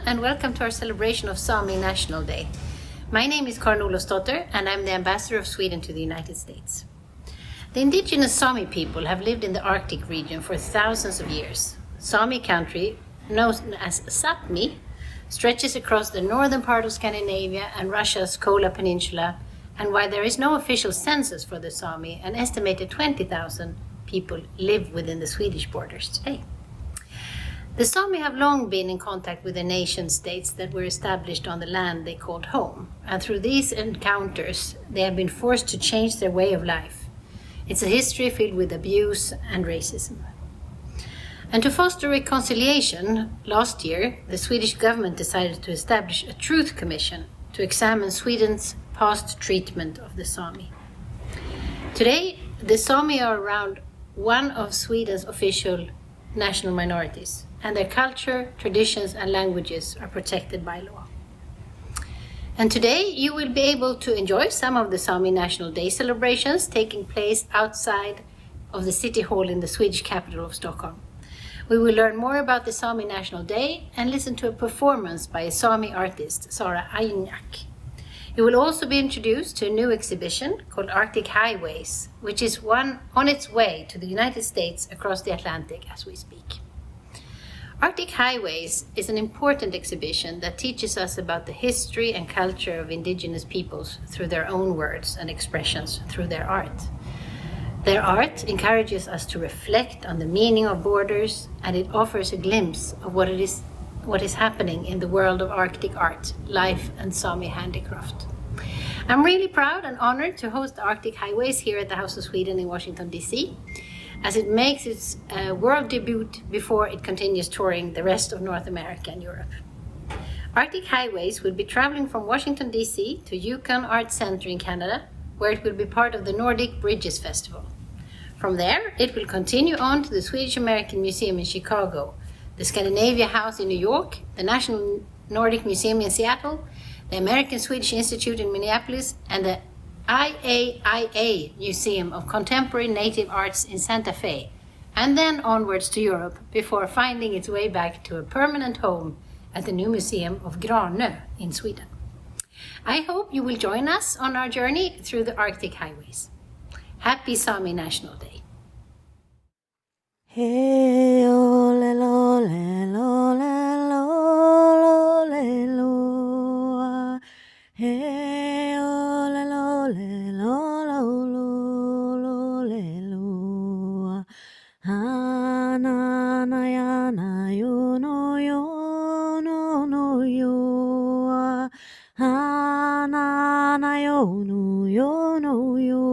and welcome to our celebration of Sami National Day. My name is Karin Olofsdotter and I'm the ambassador of Sweden to the United States. The indigenous Sami people have lived in the Arctic region for thousands of years. Sami country, known as Sápmi, stretches across the northern part of Scandinavia and Russia's Kola Peninsula, and while there is no official census for the Sami, an estimated 20,000 people live within the Swedish borders today. The Sami have long been in contact with the nation-states that were established on the land they called home, and through these encounters they have been forced to change their way of life. It's a history filled with abuse and racism. And to foster reconciliation, last year the Swedish government decided to establish a truth commission to examine Sweden's past treatment of the Sami. Today, the Sami are around one of Sweden's official national minorities, and their culture, traditions, and languages are protected by law. And today you will be able to enjoy some of the Sami National Day celebrations taking place outside of the City Hall in the Swedish capital of Stockholm. We will learn more about the Sami National Day and listen to a performance by a Sami artist, Sara Ajnnak. You will also be introduced to a new exhibition called Arctic Highways, which is on its way to the United States across the Atlantic as we speak. Arctic Highways is an important exhibition that teaches us about the history and culture of indigenous peoples through their own words and expressions through their art. Their art encourages us to reflect on the meaning of borders, and it offers a glimpse of what is happening in the world of Arctic art, life, and Sami handicraft. I'm really proud and honored to host the Arctic Highways here at the House of Sweden in Washington, D.C., as it makes its world debut before it continues touring the rest of North America and Europe. Arctic Highways will be traveling from Washington, D.C. to Yukon Arts Center in Canada, where it will be part of the Nordic Bridges Festival. From there, it will continue on to the Swedish American Museum in Chicago, the Scandinavia House in New York, the National Nordic Museum in Seattle, the American Swedish Institute in Minneapolis, and the IAIA Museum of Contemporary Native Arts in Santa Fe, and then onwards to Europe before finding its way back to a permanent home at the new Museum of Granö in Sweden. I hope you will join us on our journey through the Arctic Highways. Happy Sami National Day! Hey, oh, le, lo, le, lo, le, lo, le, lo, ah. Hey, oh, le, lo, le, lo, le, lo, ah. Ah, na, ya, na, yo, no, yo, ah. Ah, na, yo, no, yo, ah.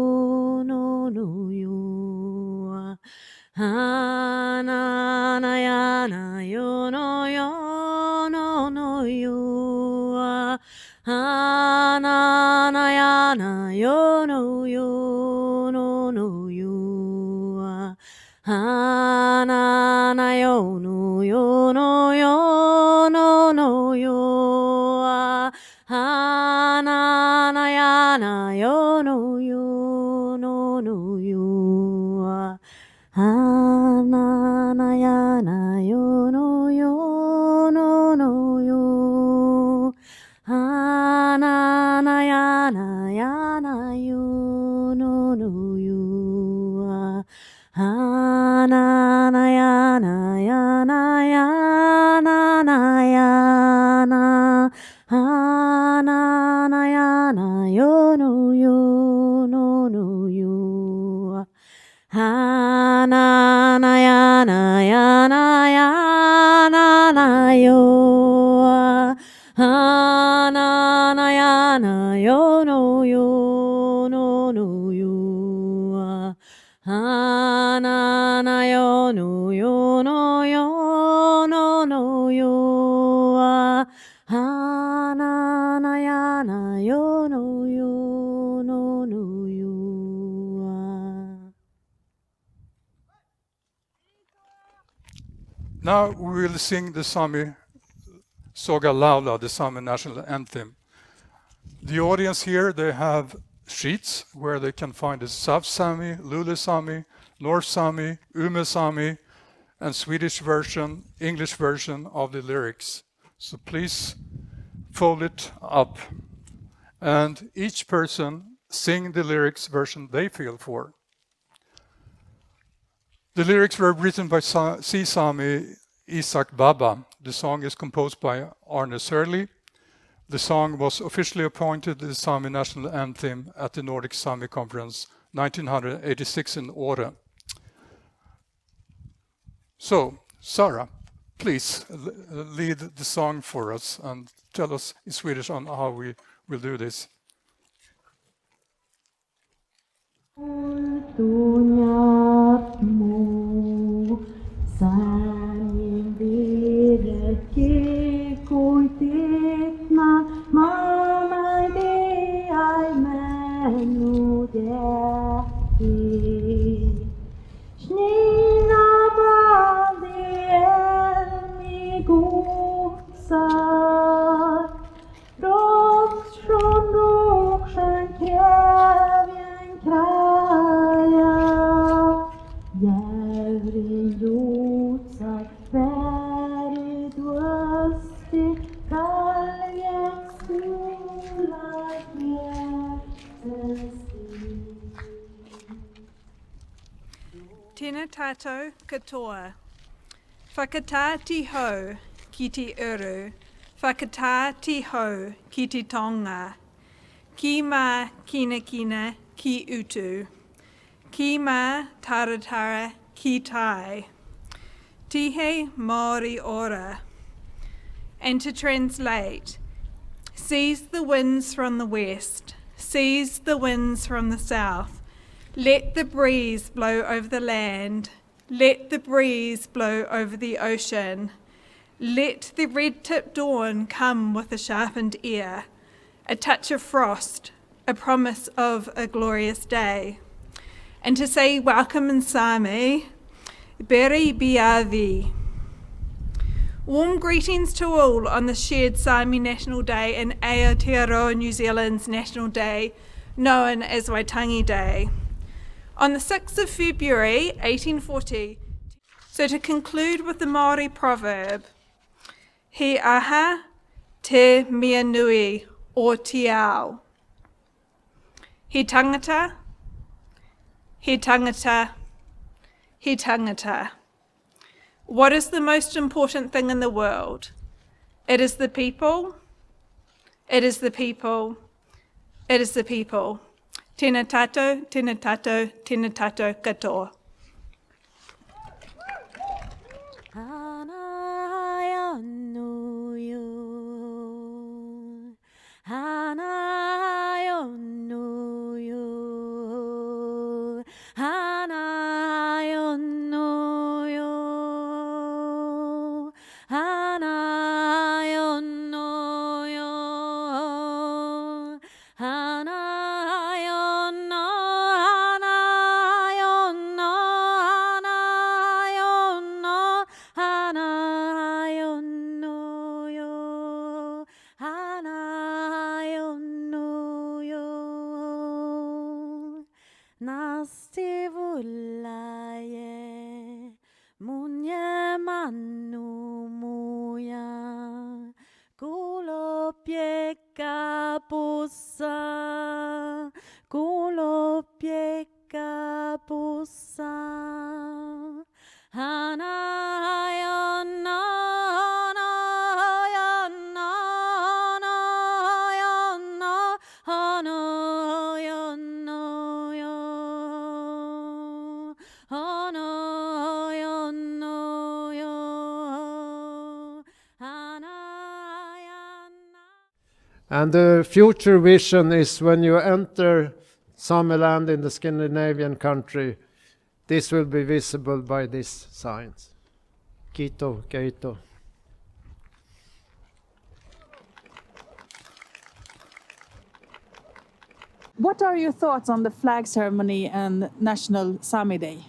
Ah, na, ya, na, yo, no, yo, ah. Ah, na, ya, na, yo, ah. Ah, na, yo, ah. Ah, na, ya, na, yo, ah. Ah, na, ya, na, yo, Ah, na, ya, na, yo, ah. Ah, na, ya, na, Ah, ya, na, yo, ah. Ah, na, ya, na, yo, ah. Ah, na, ya, na, yo, ah. Ah, na, yo, ah. Ah, na, ya, na, yo, ah. Now we will sing the Sami Soga Laula, the Sami national anthem. The audience here, they have sheets where they can find the South Sami, Lule Sami, North Sami, Ume Sami, and Swedish version, English version of the lyrics. So please fold it up. And each person sing the lyrics version they feel for. The lyrics were written by Sami Isak Baba. The song is composed by Arne Sørli. The song was officially appointed the Sami national anthem at the Nordic Sami Conference 1986 in Åre. So, Sara, please lead the song for us and tell us in Swedish on how we will do this. Tēnā tātou katoa. Whakatā ti hau ki te uru. Whakatā ti hau ki te tonga. Ki mā kina kina ki utu. Ki mā taratara ki tai. Tihe Māori ora. And to translate, seize the winds from the west, seize the winds from the south. Let the breeze blow over the land. Let the breeze blow over the ocean. Let the red-tipped dawn come with a sharpened ear, a touch of frost, a promise of a glorious day. And to say welcome in Sami, Beri Biavi. Warm greetings to all on the shared Sami National Day and Aotearoa New Zealand's National Day, known as Waitangi Day. On the 6th of February 1840, so to conclude with the Māori proverb, he aha te mea nui o te ao. He tangata, he tangata, he tangata. What is the most important thing in the world? It is the people, it is the people, it is the people. Tēnā tātou, tēnā tātou, tēnā tātou katoa. Hanai anu yo, hanai anu yo, hanai anu yo, hanai anu yo, hanai. Nastivullaye munye manu muya kulo pieka pusa hanayana And the future vision is when you enter Sami land in the Scandinavian country, this will be visible by these signs. Kito, keito. What are your thoughts on the flag ceremony and National Sami Day?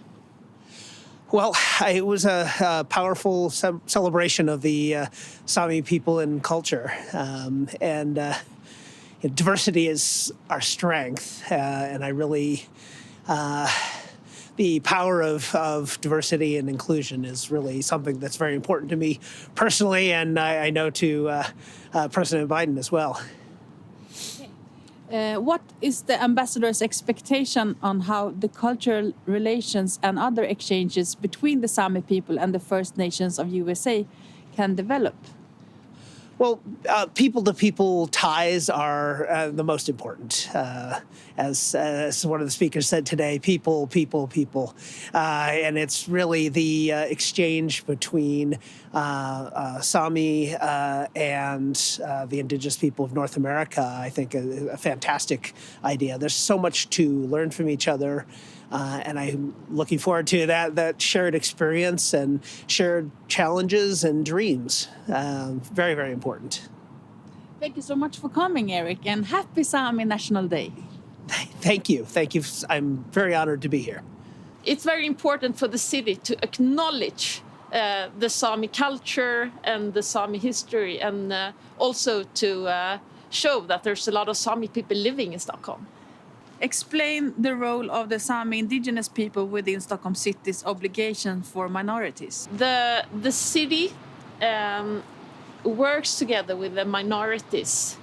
Well, it was a powerful celebration of the Sami people and culture. Diversity is our strength. And I really the power of diversity and inclusion is really something that's very important to me personally, and I know to President Biden as well. What is the ambassador's expectation on how the cultural relations and other exchanges between the Sami people and the First Nations of USA can develop? Well, people-to-people ties are the most important. As one of the speakers said today, people. And it's really the exchange between Sami and the indigenous people of North America, I think, a fantastic idea. There's so much to learn from each other. And I'm looking forward to that shared experience and shared challenges and dreams. Very, very important. Thank you so much for coming, Eric, and happy Sami National Day. Thank you. Thank you. I'm very honored to be here. It's very important for the city to acknowledge the Sami culture and the Sami history, and also to show that there's a lot of Sami people living in Stockholm. Explain the role of the Sami indigenous people within Stockholm City's obligation for minorities. The city works together with the minorities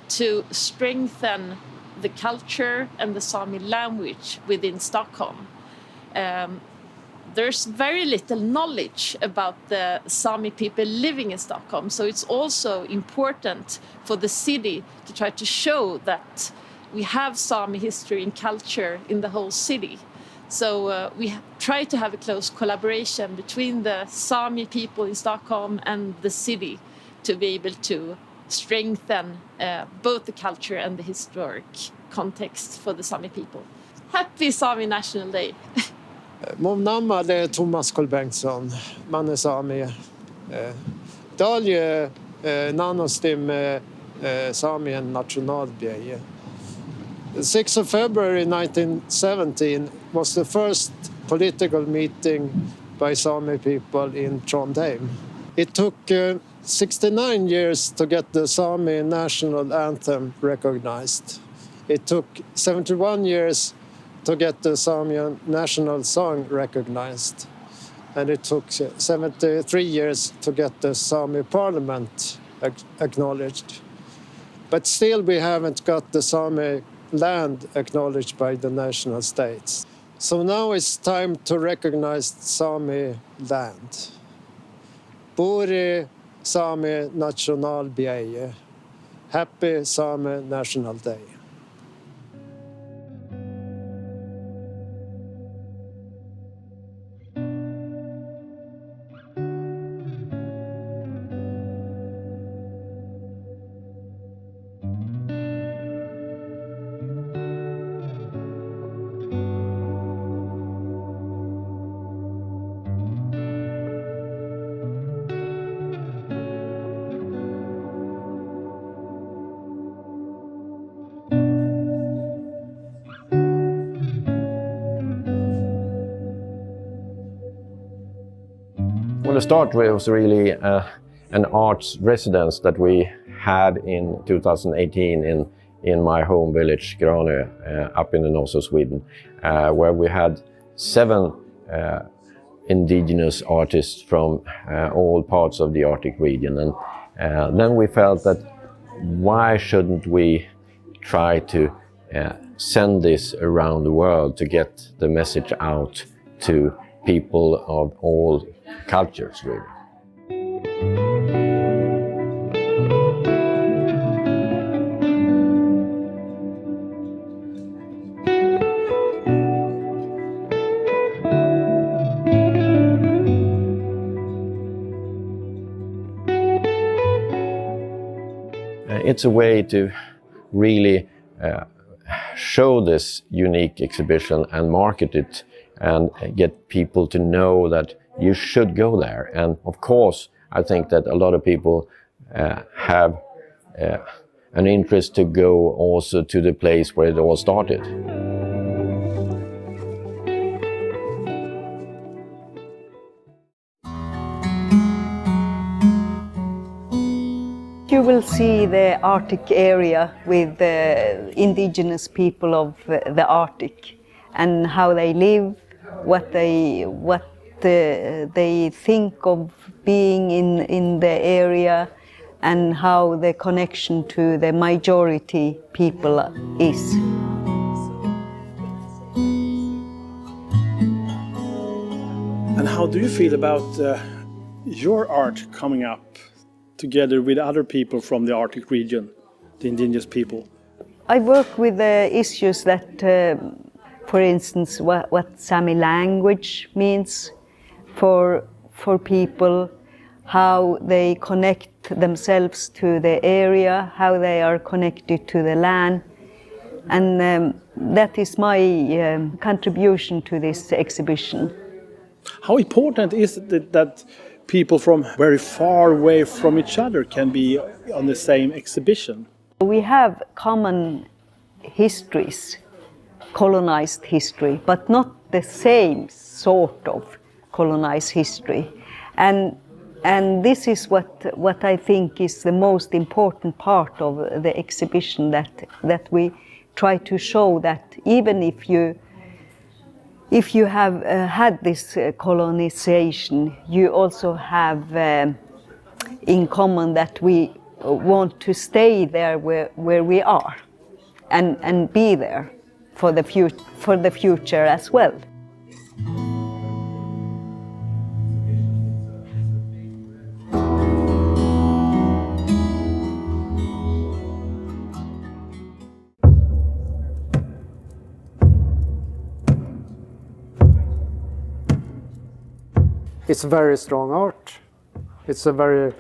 to strengthen the culture and the Sami language within Stockholm. There's very little knowledge about the Sami people living in Stockholm, so it's also important for the city to try to show that we have Sami history and culture in the whole city. So we try to have a close collaboration between the Sami people in Stockholm and the city to be able to strengthen both the culture and the historic context for the Sami people. Happy Sami National Day! Mun namma det är Thomas Kolbengtsson, man är sami. Dalje nanostim Samien nationalbjeje. The 6th of February 1917 was the first political meeting by Sami people in Trondheim. It took 69 years to get the Sami national anthem recognized. It took 71 years to get the Sami national song recognized. And it took 73 years to get the Sami parliament acknowledged. But still we haven't got the Sami land acknowledged by the national states. So now it's time to recognize Sami land. Bori Sami nationalbjeje. Happy Sami National Day. Well, the start was really an arts residence that we had in 2018 in my home village, Granö, up in the north of Sweden, where we had 7 indigenous artists from all parts of the Arctic region. And then we felt that why shouldn't we try to send this around the world to get the message out to people of all cultures, really. It's a way to really show this unique exhibition and market it and get people to know that you should go there. And of course, I think that a lot of people have an interest to go also to the place where it all started. You will see the Arctic area with the indigenous people of the Arctic and how they live, they think of being in the area, and how the connection to the majority people is. And how do you feel about your art coming up together with other people from the Arctic region, the indigenous people? I work with the issues that, for instance, what Sami language means for people, how they connect themselves to the area, how they are connected to the land. And that is my contribution to this exhibition. How important is it that people from very far away from each other can be on the same exhibition? We have common histories, colonized history, but not the same sort of colonized history. And this is what I think is the most important part of the exhibition, that we try to show that even if you have had this colonization, you also have in common that we want to stay there where we are, and be there for the future as well. It's very strong art. It's a very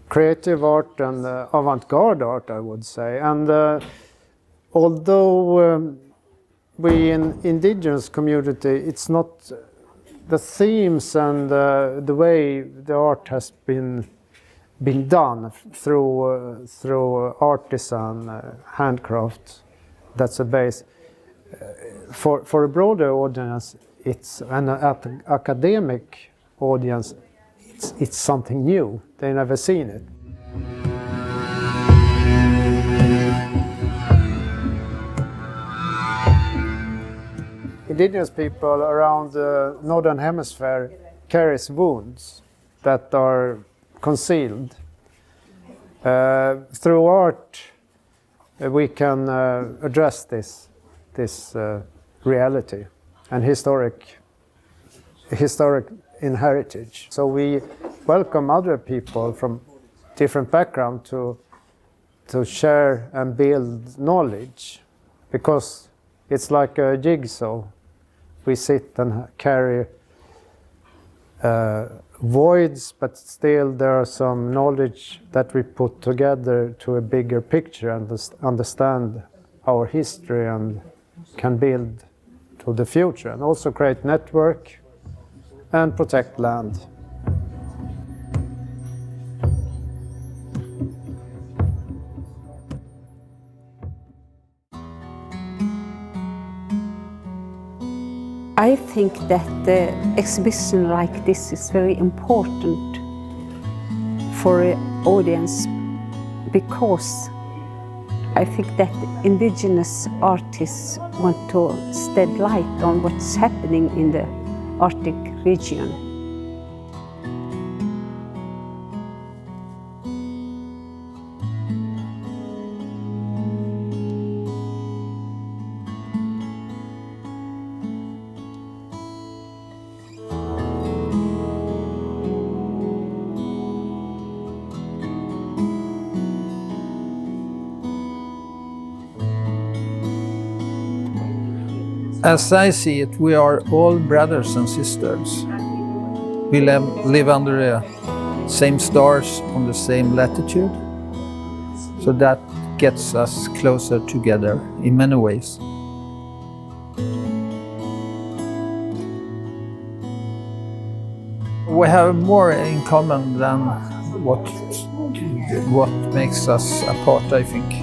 creative art and avant-garde art, I would say. And although we in indigenous community, it's not the themes and the way the art has been done through artisan handcraft. That's a base. For a broader audience, it's an academic audience. It's something new. They've never seen it. Indigenous people around the northern hemisphere carries wounds that are concealed. Through art, we can address this reality and historic heritage. So we welcome other people from different backgrounds to share and build knowledge, because it's like a jigsaw. We sit and carry voids, but still there are some knowledge that we put together to a bigger picture and understand our history and can build to the future, and also create network and protect land. I think that the exhibition like this is very important for an audience, because I think that indigenous artists want to shed light on what's happening in the Arctic region. As I see it, we are all brothers and sisters. We live under the same stars on the same latitude. So that gets us closer together in many ways. We have more in common than what makes us apart, I think.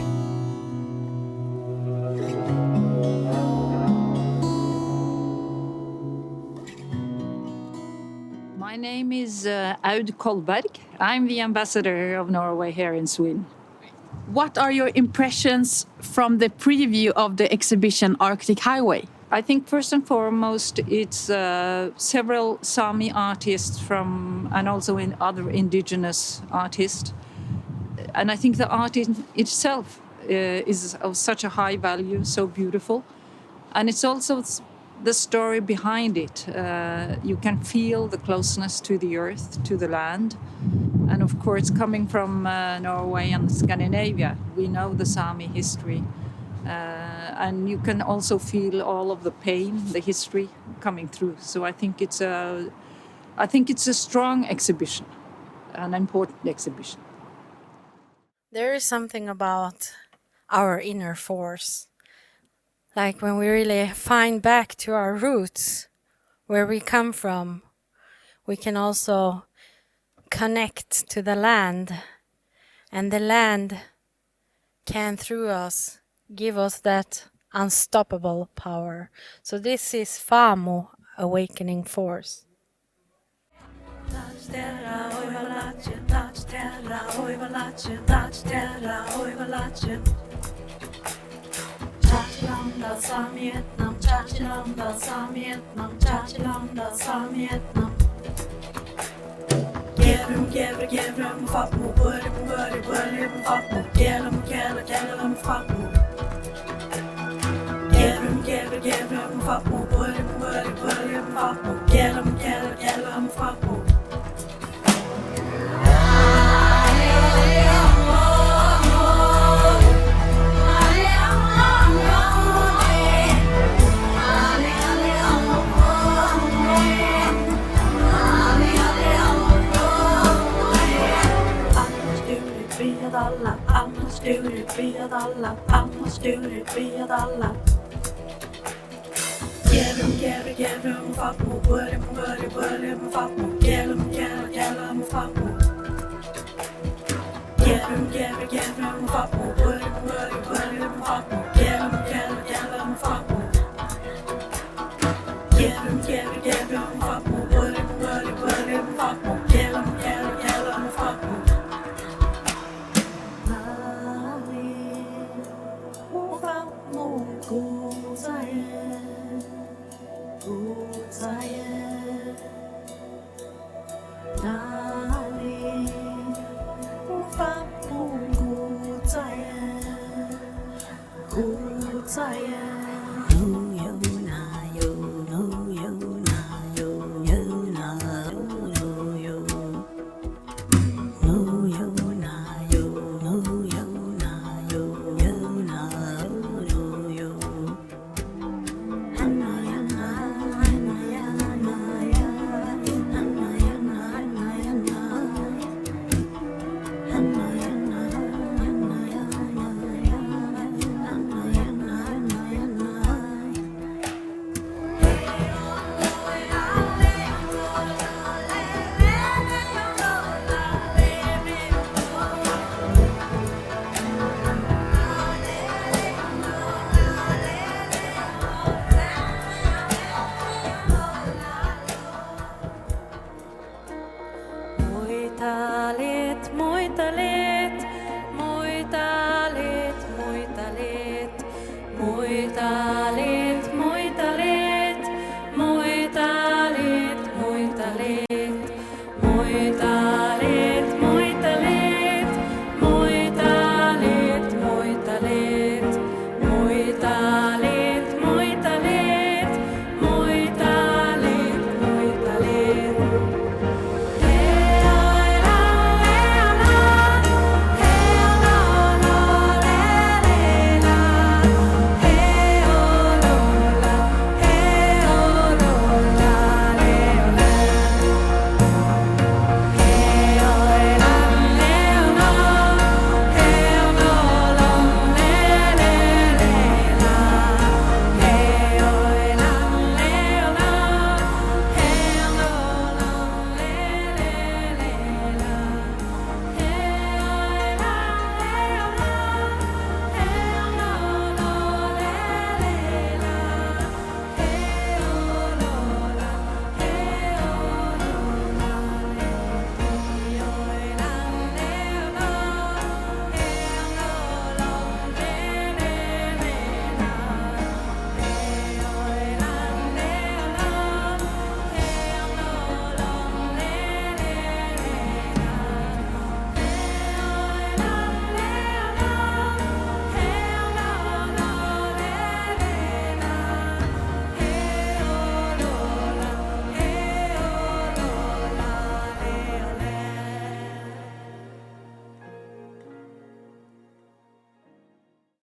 My name is Aud Kolberg. I'm the ambassador of Norway here in Sweden. What are your impressions from the preview of the exhibition Arctic Highway? I think first and foremost, it's several Sami artists and also in other indigenous artists. And I think the art in itself is of such a high value, so beautiful. And it's also the story behind it. You can feel the closeness to the earth, to the land. And of course, coming from Norway and Scandinavia, we know the Sami history. And you can also feel all of the pain, the history coming through. So I think it's a strong exhibition, an important exhibition. There is something about our inner force. Like when we really find back to our roots, where we come from, we can also connect to the land. And the land can, through us, give us that unstoppable power. So this is Famo, awakening force.